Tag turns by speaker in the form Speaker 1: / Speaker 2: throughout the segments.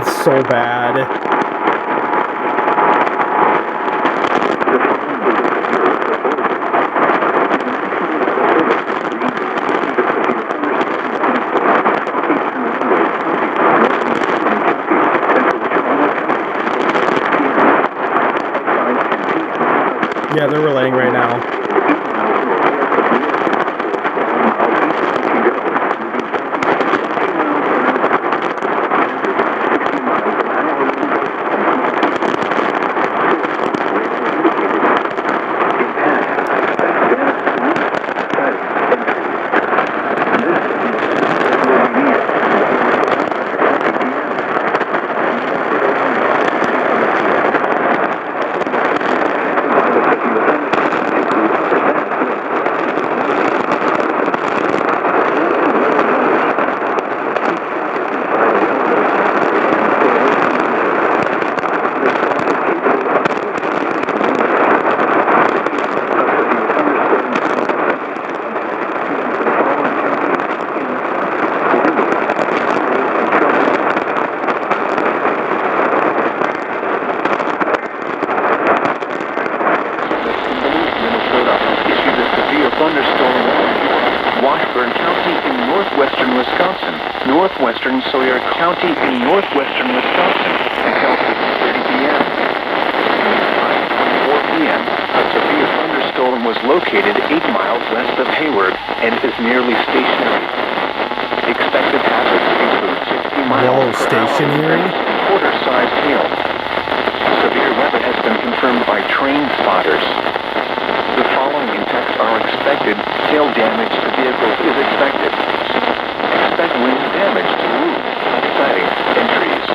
Speaker 1: It's so bad. Yeah, they're relaying right now.
Speaker 2: Washburn County in northwestern Wisconsin, northwestern Sawyer County in northwestern Wisconsin, until 6:30 p.m. At 4 p.m., a severe thunderstorm was located 8 miles west of Hayward and is nearly stationary. Expected hazards include 60 miles per
Speaker 1: stationary?
Speaker 2: hour quarter-sized hail. Severe weather has been confirmed by train spotters. The following impacts are expected. Hail damage to vehicles is expected. Expect wind damage to roofs, siding, and trees.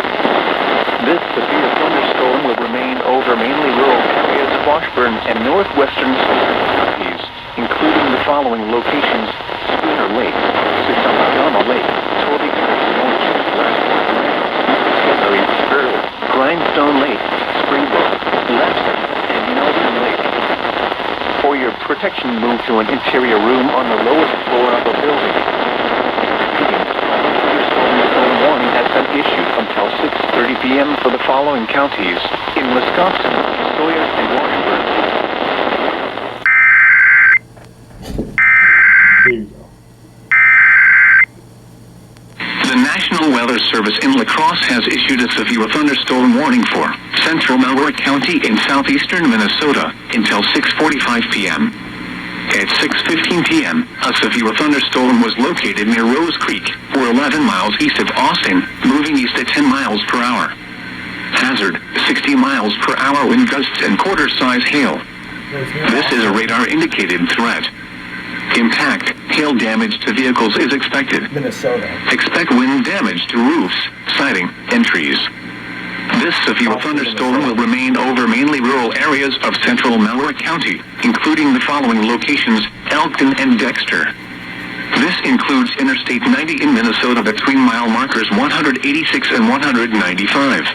Speaker 2: This severe thunderstorm will remain over mainly rural areas of Washburn and northwestern counties, including the following locations: Spooner Lake, Sitama Lake, Toby Creek, Grindstone Lake, Springbrook, Lester, and Nelson Lake. For your protection, move to an interior room on the lowest floor of a building. Thunderstorm warning has been issued until 6:30 p.m. for the following counties in Wisconsin, Sawyer, and Washburn.
Speaker 1: Here you go.
Speaker 3: The National Weather Service in La Crosse has issued a severe thunderstorm warning for central Malheur County in southeastern Minnesota until 6:45 p.m. At 6:15 p.m., a severe thunderstorm was located near Rose Creek, or 11 miles east of Austin, moving east at 10 miles per hour. Hazard, 60 miles per hour wind gusts and quarter-size hail. This is a radar-indicated threat. Impact, hail damage to vehicles is expected.
Speaker 1: Minnesota.
Speaker 3: Expect wind damage to roofs, siding, and trees. This severe thunderstorm will remain over mainly rural areas of central Malheur County, including the following locations: Elkton and Dexter. This includes Interstate 90 in Minnesota between mile markers 186 and 195.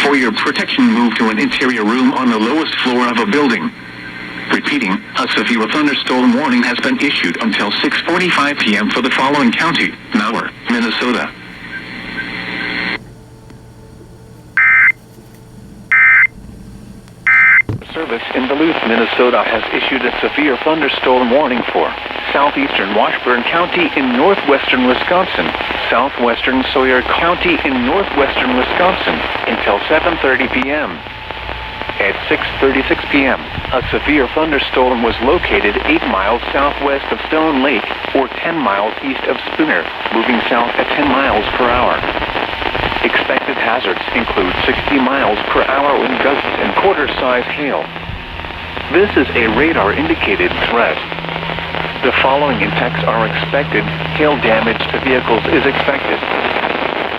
Speaker 3: For your protection, move to an interior room on the lowest floor of a building. Repeating, a severe thunderstorm warning has been issued until 6:45 p.m. for the following county: Malheur, Minnesota.
Speaker 2: Service in Duluth, Minnesota has issued a severe thunderstorm warning for southeastern Washburn County in northwestern Wisconsin, southwestern Sawyer County in northwestern Wisconsin until 7:30 p.m. At 6:36 p.m., a severe thunderstorm was located 8 miles southwest of Stone Lake, or 10 miles east of Spooner, moving south at 10 miles per hour. Expected hazards include 60 miles per hour wind gusts and quarter-size hail. This is a radar-indicated threat. The following impacts are expected. Hail damage to vehicles is expected.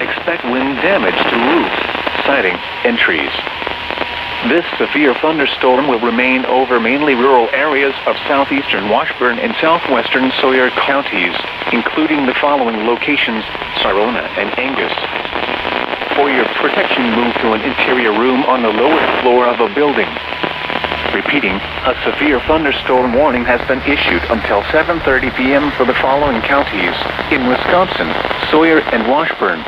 Speaker 2: Expect wind damage to roofs, siding, and trees. This severe thunderstorm will remain over mainly rural areas of southeastern Washburn and southwestern Sawyer counties, including the following locations: Sarona and Angus. For your protection, move to an interior room on the lowest floor of a building. Repeating, a severe thunderstorm warning has been issued until 7:30 p.m. for the following counties in Wisconsin, Sawyer, and Washburn.